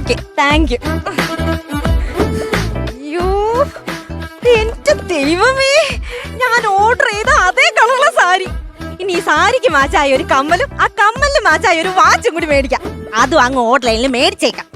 Okay, thank you. അയ്യോ എന്റെ ദൈവമേ, ഞാൻ ഓർഡർ ചെയ്ത അതേ കളറുള്ള സാരി. ഇനി ഈ സാരിക്ക് മാച്ചായ ഒരു കമ്മലും ആ കമ്മലിന് മാച്ചായ ഒരു വാച്ചും കൂടി മേടിക്കാം. അതും അങ്ങ് ഓൺലൈനിൽ മേടിച്ചേക്കാം.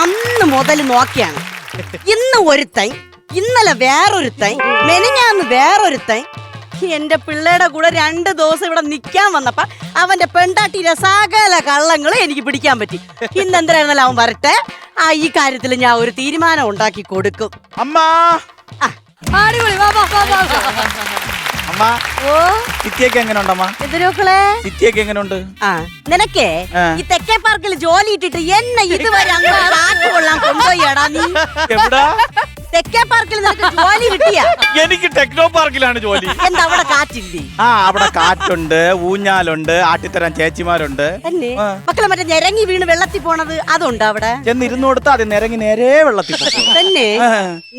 അന്ന് മുതൽ നോക്കിയാണ്. ഇന്ന് ഒരുത്തൻ, ഇന്നലെ വേറൊരുത്തൻ, മെനിഞ്ഞാന്ന് വേറൊരുത്തൻ. എന്റെ പിള്ളേടെ കൂടെ 2 ദിവസം ഇവിടെ നിക്കാൻ വന്നപ്പോ അവന്റെ പെണ്ടാട്ടിയിലെ സകല കള്ളങ്ങളും എനിക്ക് പിടിക്കാൻ പറ്റി. ഇന്ന് എന്തായിരുന്നല്ലോ അവൻ വരട്ടെ. ഈ കാര്യത്തിൽ ഞാൻ ഒരു തീരുമാനം ഉണ്ടാക്കി കൊടുക്കും. അമ്മാ അടിപൊളി. വാ, വാ, വാ, വാ, വാ. അമ്മ, ഓ സിറ്റിയൊക്കെ എങ്ങനെയുണ്ടമ്മ? എന്തിനോക്കളെ സിറ്റിയൊക്കെ എങ്ങനെയുണ്ട്? നിനക്കേ ഈ തെക്കേ പാർക്കിൽ ജോലി ഇട്ടിട്ട് എന്നെ ഇതുവരെ അങ്ങ് കൊള്ളാൻ കൊണ്ടുപോയാടാ നീ. എവിടാ? തെക്കേ പാർക്കിൽ നിനക്ക് ജോലി കിട്ടിയ? എനിക്ക് ടെക്നോ പാർക്കിലാണ് ജോലി. എന്താ അവിടെ കാറ്റില്ലേ? അവിടെ കാറ്റുണ്ട്, ഊഞ്ഞാലുണ്ട്, ആട്ടിത്തരാൻ ചേച്ചിമാരുണ്ട്. തന്നെ മക്കളെ മറ്റേ ഞെരങ്ങി വീണ് വെള്ളത്തിൽ പോണത് അതുണ്ട് അവിടെ? ചെന്നിരുന്നു കൊടുത്താ അത് നിരങ്ങി നേരെ വെള്ളത്തിൽ പോകും. തന്നെ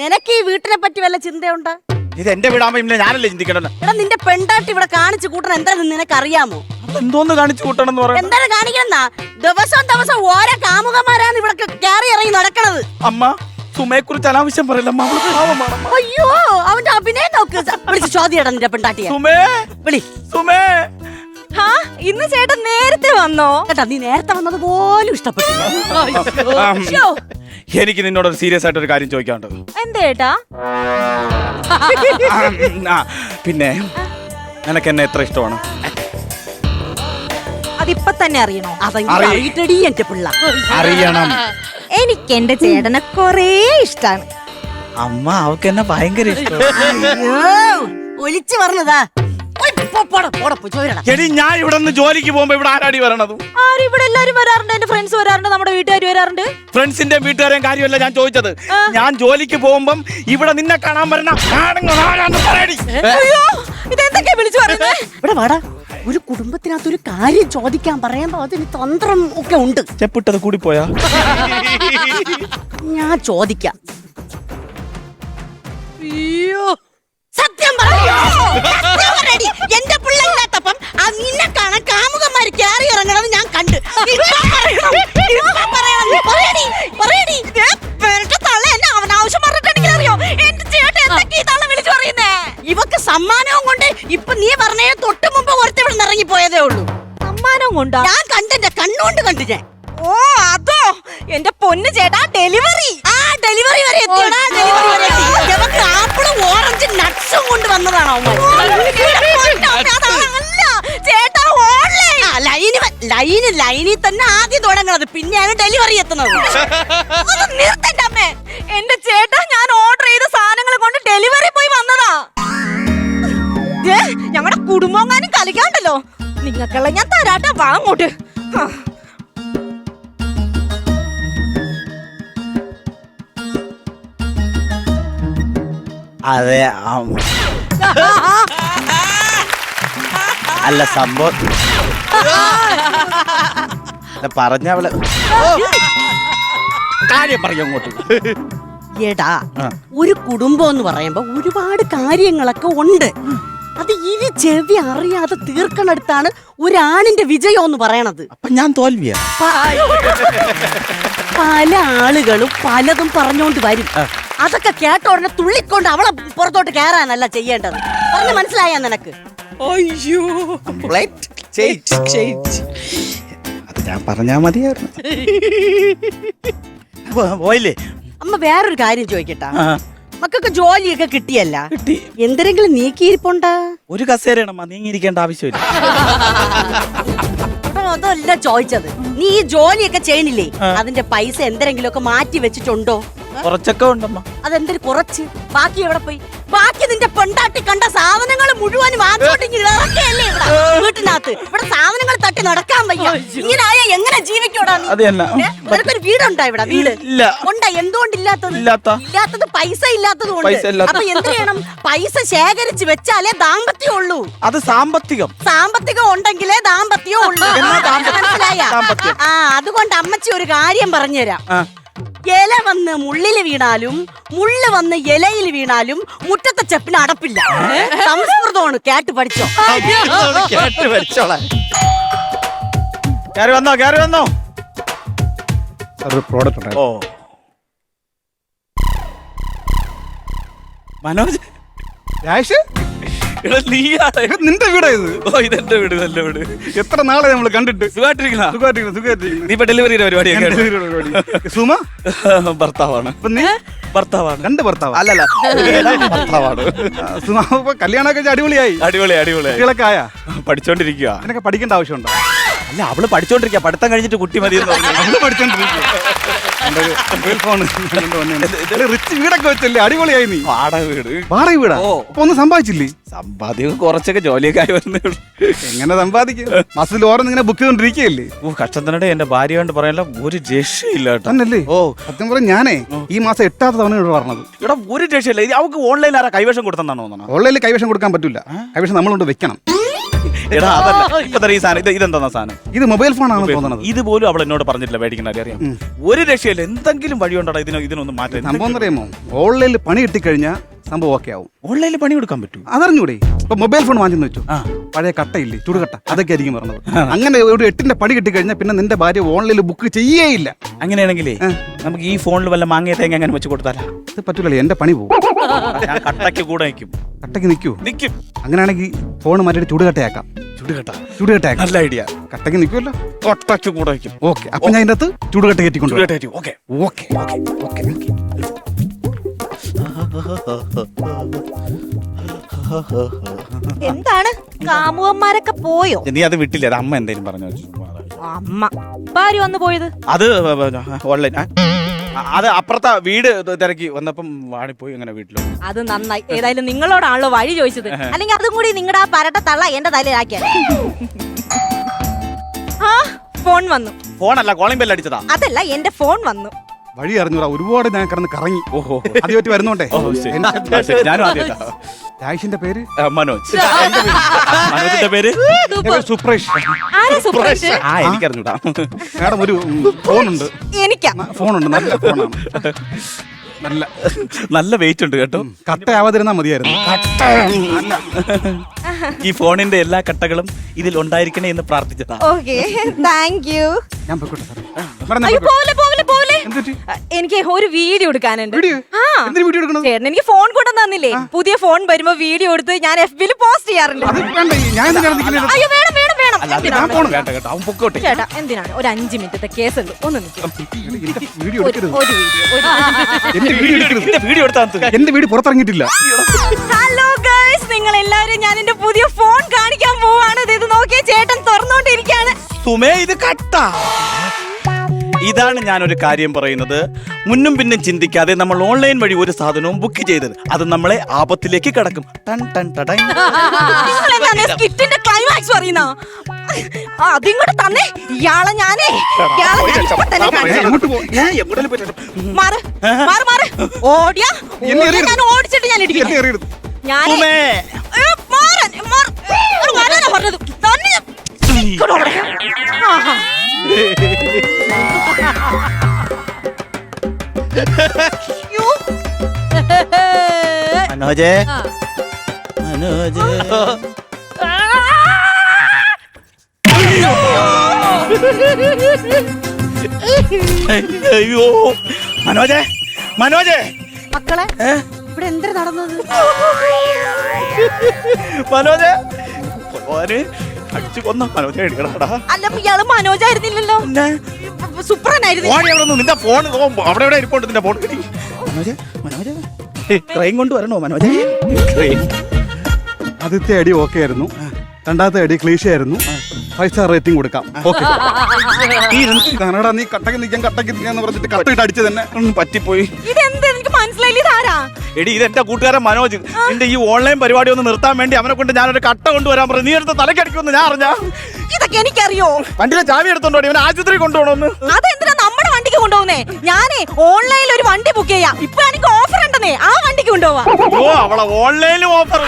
നിനക്ക് ഈ വീട്ടിനെ പറ്റി വല്ല ചിന്തയുണ്ടോ? ഇത് എന്റെ വീടാകുമ്പോ ഇല്ല, ഞാനല്ലേ ചിന്തിക്കണല്ലോ. എടാ നിന്റെ പെണ്ടാട്ടി ഇവിടെ കാണിച്ചു കൂട്ടണം എന്താണെന്ന് നിനക്ക് അറിയാമോ? എന്തോന്ന് കാണിച്ചു കൂട്ടണം എന്ന് പറയാം. എന്താണ് കാണിക്കണെന്നാ? ദിവസം ഓരോ കാമുകന്മാരാണ് ഇവിടെ കയറി ഇറങ്ങി നടക്കണത്. അമ്മ, സുമയെ കുറിച്ച് അനാവശ്യം പറയില്ല. അയ്യോ അവന്റെ അഭിനയം നോക്ക്. വിളിച്ച് ചോദ്യടാ നിന്റെ പെണ്ടാട്ടിയെ. സുമേ, വിളി. സുമേ. ഇന്ന് ചേട്ടൻ നേരത്തെ വന്നോ? കേട്ടാ നീ നേരത്തെ വന്നത് പോലും ഇഷ്ടപ്പെട്ടില്ല. എനിക്ക് നിന്നോടൊരു സീരിയസ് ആയിട്ടൊരു കാര്യം ചോദിക്കാനുണ്ട്. എന്തേട്ടാ? പിന്നെ നിനക്ക് എന്നെ എത്ര ഇഷ്ടമാണ്? അതിപ്പോ തന്നെ അറിയണോ? അതടി എന്റെ പിള്ള. അറിയണം. എനിക്ക് എന്റെ ചേട്ടനെ കൊറേ ഇഷ്ടാണ്. അമ്മ, അവക്ക് എന്നെ ഭയങ്കര ഇഷ്ടമാണ്. ഒലിച്ചു പറഞ്ഞതാ. എടി, ഞാൻ ഇവിടെ നിന്ന് ജോലിക്ക് പോകുമ്പോ ഇവിടെ ആരാടി വരണത്? ഇവിടെ എല്ലാരും വരാറുണ്ട്. എന്റെ ഫ്രണ്ട്സ് വരാറുണ്ട്, നമ്മുടെ വീട്ടുകാർ വരാറുണ്ട്. ഫ്രണ്ട്സിന്റെ വീട്ടുകാരെയും കാര്യമല്ല ഞാൻ ചോദിച്ചത്. ഞാൻ ജോലിക്ക് പോകുമ്പം ഇവിടെ നിന്നെ കാണാൻ വരണ ഇതെന്തൊക്കെയാ വിളിച്ചു പറയുന്നത്? ഇവിടെ വാടാ. ഒരു കുടുംബത്തിനകത്ത് ഒരു കാര്യം ചോദിക്കാൻ പറയുമ്പോ അതിന് തന്ത്രം ഒക്കെ ഉണ്ട്. ചെപ്പിട്ടത് കൂടി പോയാ ഞാൻ ചോദിക്കാം. സത്യം പറയോ? എന്റെ പിള്ളേട്ടപ്പം നിന്നെ കാണാൻ കാമുകന്മാര് കയറി ഇറങ്ങണത് ഞാൻ കണ്ട്. ഇവക്ക് സമ്മാനവും കൊണ്ട് ഇപ്പൊ നീ പറഞ്ഞ തൊട്ട് മുമ്പ് ഒരുത്ത ഇവിടെ നിന്ന് ഇറങ്ങി പോയതേ ഉള്ളൂ. സമ്മാനവും കൊണ്ടാ? ഞാൻ കണ്ടെന്റെ കണ്ണുകൊണ്ട് കണ്ടു ഞാൻ. ഓ അതോ എന്റെ പൊന്ന് ചേട്ടാ, ഡെലിവറി ഡെലിവറി വരെ എത്തിയടാ. ഡെലിവറി വരെ എത്തി. ആപ്പിളും ഓറഞ്ച് നട്ട്സും കൊണ്ട് വന്നതാണോ? ലൈനിൽ തന്നെ ആദ്യം തുടങ്ങുന്നത്, പിന്നെയാണ് ഡെലിവറി എത്തുന്നത്. നിർത്തന്റെ അമ്മേ, എന്റെ ചേട്ടാ ഞാൻ ഓർഡർ ചെയ്ത സാധനങ്ങൾ കൊണ്ട് ഡെലിവറി പോയി വന്നതാ. ഞങ്ങളുടെ കുടുംബങ്ങാനും കളിക്കാണ്ടല്ലോ. നിങ്ങൾക്കുള്ള ഞാൻ തരാട്ടാ, വാ അങ്ങോട്ട്. അതെ. അല്ല, സംഭവം പറഞ്ഞവള് കാര്യം പറയും അങ്ങോട്ട്. എടാ, ഒരു കുടുംബം എന്ന് പറയുമ്പോ ഒരുപാട് കാര്യങ്ങളൊക്കെ ഉണ്ട്. അത് ഇനി ചെവി അറിയാതെ തീർക്കണടുത്താണ് ഒരാണിന്റെ വിജയം എന്ന് പറയണത്. അപ്പൊ ഞാൻ തോൽവിയാ? പല ആളുകളും പലതും പറഞ്ഞോണ്ട് വരും. അതൊക്കെ കേട്ട ഉടനെ തുള്ളിക്കൊണ്ട് അവളെ പുറത്തോട്ട് കയറാനല്ല ചെയ്യേണ്ടത്. പറഞ്ഞ് മനസ്സിലായാ നിനക്ക്? അയ്യോ, അത് ഞാൻ പറഞ്ഞാ മതിയായിരുന്നു. പോയില്ലേ? അമ്മ വേറൊരു കാര്യം ചോദിക്കട്ടാ. മക്കൾക്ക് ജോലിയൊക്കെ കിട്ടിയല്ല? കിട്ടി. എന്തെങ്കിലും നീക്കിയിരിപ്പുണ്ടാ? ഒരു കസേരയാണമ്മ, നീങ്ങിയിരിക്കേണ്ട ആവശ്യമില്ല. അതല്ല ചോദിച്ചത്. നീ ഈ ജോലിയൊക്കെ ചെയ്യണില്ലേ, അതിന്റെ പൈസ എന്തെങ്കിലും ഒക്കെ മാറ്റി വെച്ചിട്ടുണ്ടോ? കുറച്ചൊക്കെ ഉണ്ടമ്മ. അതെന്തൊരു കുറച്ച്? ബാക്കി എവിടെ പോയി? ബാക്കി നിന്റെ പെണ്ടാട്ടി കണ്ട സാധനങ്ങൾ മുഴുവനും വീട്ടിനകത്ത്. ഇവിടെ സാധനങ്ങൾ തട്ടി നടക്കാൻ വയ്യ. ഇങ്ങനെ ആയ എങ്ങനെ ജീവിക്കൂടാ നീ? നിനക്കൊരു വീടുണ്ടാ ഇവിടെ? വീട് ഉണ്ടാ? എന്തുകൊണ്ടില്ലാത്തത്? ഇല്ലാത്തത് പൈസ ഇല്ലാത്തത് കൊണ്ട്. അപ്പൊ എന്ത് ചെയ്യണം? പൈസ ശേഖരിച്ച് വെച്ചാലേ ദാമ്പത്യം ഉള്ളൂ. അത് സാമ്പത്തികം ഉണ്ടെങ്കിലേ ദാമ്പത്യം ഉള്ളൂ. മനസ്സിലായ? അതുകൊണ്ട് അമ്മച്ചി ഒരു കാര്യം പറഞ്ഞുതരാം. ഇല വന്ന് മുള്ളില് വീണാലും മുള്ള് വന്ന് ഇലയിൽ വീണാലും മുറ്റത്തെ ചെപ്പിന് അടപ്പില്ല. സംസ്കൃതമാണ്, കേട്ട് പഠിച്ചോ. കേട്ട് പഠിച്ചോളാം. കേറി വന്നോ ഒരു പ്രോഡക്റ്റ് ഓ മനോജ്, രാജേഷ്, എടാ നീയാണ്. നിന്റെ വീടാ ഇത്? ഓ ഇതെന്റെ വീട്, നല്ല വീട്. എത്ര നാളെ നമ്മൾ കണ്ടിട്ട്. സുഖമായിട്ടിരിക്കണ? സുഖമായിട്ടിരിക്കുന്നു. നീ ഇപ്പൊ ഡെലിവറിയുടെ പരിപാടിയൊക്കെ? സുമ ഭർത്താവാണ്. ഇപ്പൊ നീ ഭർത്താവാണ്. രണ്ട് ഭർത്താവ്? അല്ലല്ല, ഭർത്താവാണ്. സുമ ഇപ്പൊ കല്യാണമൊക്കെ കഴിച്ച് അടിപൊളിയായി. അടിപൊളി. കുട്ടികളൊക്കെ ആയാ? പഠിച്ചോണ്ടിരിക്കുക. നിനക്ക് പഠിക്കേണ്ട ആവശ്യമുണ്ടോ? അല്ല, അവള് പഠിച്ചോണ്ടിരിക്കുക. പഠിത്തം കഴിഞ്ഞിട്ട് കുട്ടി മതി. അവള് പഠിച്ചോണ്ടിരിക്കുക. റിച്ച് വീടൊക്കെ വെച്ചല്ലേ, അടിപൊളിയായി. നീ വാടക വീട്. വാടക വീടാ? അപ്പൊ ഒന്നും സമ്പാദിച്ചില്ലേ? സമ്പാദ്യം കുറച്ചൊക്കെ ജോലിയൊക്കെ ആയി വരുന്നേ ഉള്ളൂ. എങ്ങനെ സമ്പാദിക്കും? മാസത്തിൽ ഓരോന്ന് ഇങ്ങനെ ബുക്ക് ചെയ്തോണ്ടിരിക്കുകയല്ലേ? കഷ്ടത്തിനിടെ എന്റെ ഭാര്യ കൊണ്ട് പറയാനുള്ള ഒരു രക്ഷയില്ല കേട്ടോ. തന്നല്ലേ? ഓ സത്യം പറഞ്ഞ ഞാനേ ഈ മാസം 8ാമത്തെ തവണ ഇവിടെ പറഞ്ഞത്. ഇവിടെ ഒരു രക്ഷയില്ല. ഇത് അവർക്ക് ഓൺലൈൻ ആരാ കൈവശം കൊടുത്തെന്നാണോ തോന്നണം? ഓൺലൈനിൽ കൈവശം കൊടുക്കാൻ പറ്റില്ല. കൈവശം നമ്മളുകൊണ്ട് വെക്കണം. എടാ അതല്ല, ഇപ്പൊ ഈ സാധനം ഇതെന്താ സാധനം? ഇത് മൊബൈൽ ഫോൺ ആണെന്ന് തോന്നുന്നത്. ഇതുപോലും അവൾ എന്നോട് പറഞ്ഞിട്ടില്ല മേടിക്കുന്ന കാര്യം. അറിയാം, ഒരു രക്ഷയില്ല. എന്തെങ്കിലും വഴിയുണ്ടോ ഇതിനൊന്നും മാറ്റാൻ? സംഭവം അറിയാമോ? ഓൺലൈനിൽ പണി കിട്ടിക്കഴിഞ്ഞാൽ സംഭവം ഓക്കെ ആവും. ഓൺലൈനിൽ പണി കൊടുക്കാൻ പറ്റൂ? അതറിഞ്ഞൂടെ? ഇപ്പൊ മൊബൈൽ ഫോൺ വാങ്ങിച്ചെന്ന് വെച്ചു, പഴയ കട്ടയില്ലേ, ചുടുകട്ട, അതൊക്കെ ആയിരിക്കും പറഞ്ഞത്. അങ്ങനെ ഒരു 8ന്റെ പണി കിട്ടിക്കഴിഞ്ഞാൽ പിന്നെ നിന്റെ ഭാര്യ ഓൺലൈനിൽ ബുക്ക് ചെയ്യേയില്ല. അങ്ങനെയാണെങ്കിലേ നമുക്ക് ഈ ഫോണിൽ വല്ല മാങ്ങിയ തേങ്ങ അങ്ങനെ വെച്ച് കൊടുത്താലാ? അത് പറ്റൂലല്ലേ, എന്റെ പണി പോകും. ഞാൻ കട്ടയ്ക്ക് കൂടെ നിൽക്കും. കട്ടയ്ക്ക് നിൽക്കും. അങ്ങനെയാണെങ്കിൽ ഫോൺ മാറ്റിട്ട് ചുടുകട്ടയാക്കാം. ചുടുകട്ടയാക്കാം. നല്ല ഐഡിയ. കട്ടയ്ക്ക് നിൽക്കുമല്ലോ, കട്ടയ്ക്ക് കൂടെ നിൽക്കും. ഓക്കെ. അപ്പൊ ഞാൻ ഇതിനകത്ത് ചുടുകട്ട കയറ്റിക്കൊണ്ട് ഓക്കെ. എന്താണ് കാമുകന്മാരൊക്കെ പോയോ? നീ അത് വിട്ടില്ല. അത് അമ്മ എന്തേലും പറഞ്ഞു? അമ്മ ഭാര്യ വന്നു പോയത്? അത് ഓൺലൈൻ. അത് അപ്പുറത്തെ വീട് തിരക്കി വന്നപ്പം വാടിപ്പോയി. അങ്ങനെ വീട്ടിലോ? അത് നന്നായി. ഏതായാലും നിങ്ങളോടാണല്ലോ വഴി ചോദിച്ചത്. അല്ലെങ്കിൽ അതും കൂടി നിങ്ങളുടെ ആ പരട്ട തള്ള എന്റെ തലയിലാക്കിയാൽ. ആ ഫോൺ വന്നു. ഫോണല്ല, കോളിംഗ് ബെൽ അടിച്ചതാ. അതല്ല, എന്റെ ഫോൺ വന്നു. വഴി അറിഞ്ഞൂടാ, ഒരുപാട് ഞാൻ കിടന്ന് കറങ്ങി. ഓഹോ, ആദ്യമായിട്ട് വരുന്നോണ്ടേ. ഞാനും ആദ്യമായിട്ടാ. രാജേഷിന്റെ പേര് മനോജ്. മനോജിന്റെ പേര് സുപ്രേഷ്. ആരാ സുപ്രേഷ്? എനിക്കറിഞ്ഞൂടാ. മാഡം ഒരു ഫോണുണ്ട്. എനിക്കാ ഫോണുണ്ട്, നല്ല ഫോണാണ്. നല്ല വെയിറ്റ് ഉണ്ട് കേട്ടോ. കട്ടയാവാതിരുന്നാ മതിയായിരുന്നു. ഈ ഫോണിന്റെ എല്ലാ കട്ടകളും ഇതിൽ ഉണ്ടായിരിക്കണേ എന്ന് പ്രാർത്ഥിച്ചതാ. Okay, thank you. ഞാൻ പോയിക്കോട്ടെ സാറേ. അയ്യോ, പോലെ പോലെ പോലെ. എന്തുപറ്റി? എനിക്ക് ഒരു വീഡിയോ എടുക്കാനുണ്ട്. വീഡിയോ? എന്തിന് വീഡിയോ എടുക്കണത്? ചേട്ടൻ എനിക്ക് ഫോൺ കൊണ്ടു തന്നില്ലേ? പുതിയ ഫോൺ വരുമ്പോ വീഡിയോ എടുത്ത് ഞാൻ FB പോസ്റ്റ് ചെയ്യാറുണ്ട്. അത് വേണ്ട, ഞാൻ എന്തിനാണ് നിൽക്കുന്നത്? അയ്യോ, വേണം വേണം വേണം. വേണ്ട കേട്ടോ, അവൻ പൊക്കോട്ടെ. ചേട്ടാ, എന്തിനാണ്? ഒരു 5 മിനിറ്റത്തെ കേസുള്ളൂ. ഒന്ന് നിൽക്കും. വീഡിയോ എടുക്കരുത്. ഒരു വീഡിയോ. എന്റെ വീഡിയോ എടുക്കരുത്. എന്റെ വീഡിയോ എടുത്താ എന്റെ വീഡിയോ പുറത്തിറങ്ങിയിട്ടില്ല. ഹലോ ഗൈസ്, നിങ്ങൾ എല്ലാവരും ഞാൻ എന്റെ പുതിയ ഫോൺ കാണിക്കാൻ പോവാണ്. ഇത് നോക്കിയേ, ചേട്ടൻ തുറന്നുകൊണ്ടിരിക്കുകയാണ്. സുമേ, ഇത് കട്ട. ഇതാണ് ഞാനൊരു കാര്യം പറയുന്നത്. മുന്നും പിന്നും ചിന്തിക്കാതെ നമ്മൾ ഓൺലൈൻ വഴി ഒരു സാധനവും ബുക്ക് ചെയ്തത് അത് നമ്മളെ ആപത്തിലേക്ക് കടക്കും. സ്കിറ്റിന്റെ ക്ലൈമാക്സ് പറയുന്ന അതിങ്ങോട്ട് തന്നെ. ഇയാളെ ഞാനേ ഇപ്പൊ തന്നെ മാറ് മാറ് മാറ്. ഓടിയാ ഞാൻ ഓടിച്ചിട്ട് ഞാൻ ഇടിക്കും. ഞാൻ പറഞ്ഞത് തന്നെ. മനോജേ, മനോജേ. അയ്യോ, മനോജേ, മനോജേ. മക്കളെ, ഇവിടെ എന്ത് നടന്നത്? മനോജേ, അടിച്ചു കൊന്ന മനോജേ. എടുക്കടാ. അല്ല, ഇയാള് മനോജായിരുന്നില്ലല്ലോ, സുപ്രനായിരുന്നു. നിന്റെ ഫോൺ അവിടെ എവിടെ ഇരിപ്പുണ്ട്? നിന്റെ ഫോൺ മനോജേ, മനോജേ. ട്രെയിൻ കൊണ്ട് വരണോ മനോജേ? ആദ്യത്തെ അടി ഓക്കെ ആയിരുന്നു, രണ്ടാമത്തെ അടി ക്ലീഷ ആയിരുന്നു. 5 സ്റ്റാർ റേറ്റിംഗ് കൊടുക്കാം. ഓക്കെ. കന്നഡ നീ കട്ടക്ക് നിൽക്കാന്ന് പറഞ്ഞിട്ട് കട്ടയിട്ട് അടിച്ചു തന്നെ പറ്റിപ്പോയി. ഇതെന്ത് എനിക്ക് മനസ്സിലായില്ല. ഇതാരാ? എടി, ഇത് എന്റെ കൂട്ടുകാരൻ മനോജ്. നിന്റെ ഈ ഓൺലൈൻ പരിപാടി ഒന്ന് നിർത്താൻ വേണ്ടി അവനെ കൊണ്ട് ഞാനൊരു കട്ട കൊണ്ടുവരാൻ പറഞ്ഞു. നീ എടുത്ത് തലക്കടിക്കുമെന്ന് ഞാൻ അറിഞ്ഞാ? ഇതൊക്കെ എനിക്കറിയോ. വണ്ടിയിലെ ചാവി എടുത്തോണ്ടോ ഇവനെ ആശുപത്രി കൊണ്ടുപോകണമെന്ന്? അതെന്തിനാ നമ്മുടെ വണ്ടിക്ക് കൊണ്ടുപോകുന്നേ? ഞാനേ ഓൺലൈനിൽ ഒരു വണ്ടി ബുക്ക് ചെയ്യാം. ഇപ്പൊ എനിക്ക് ഓഫർ ഉണ്ടെന്നേ, ആ വണ്ടിക്ക് കൊണ്ടുപോവാ. ഓ, അവളെ ഓൺലൈനിലും ഓഫർ.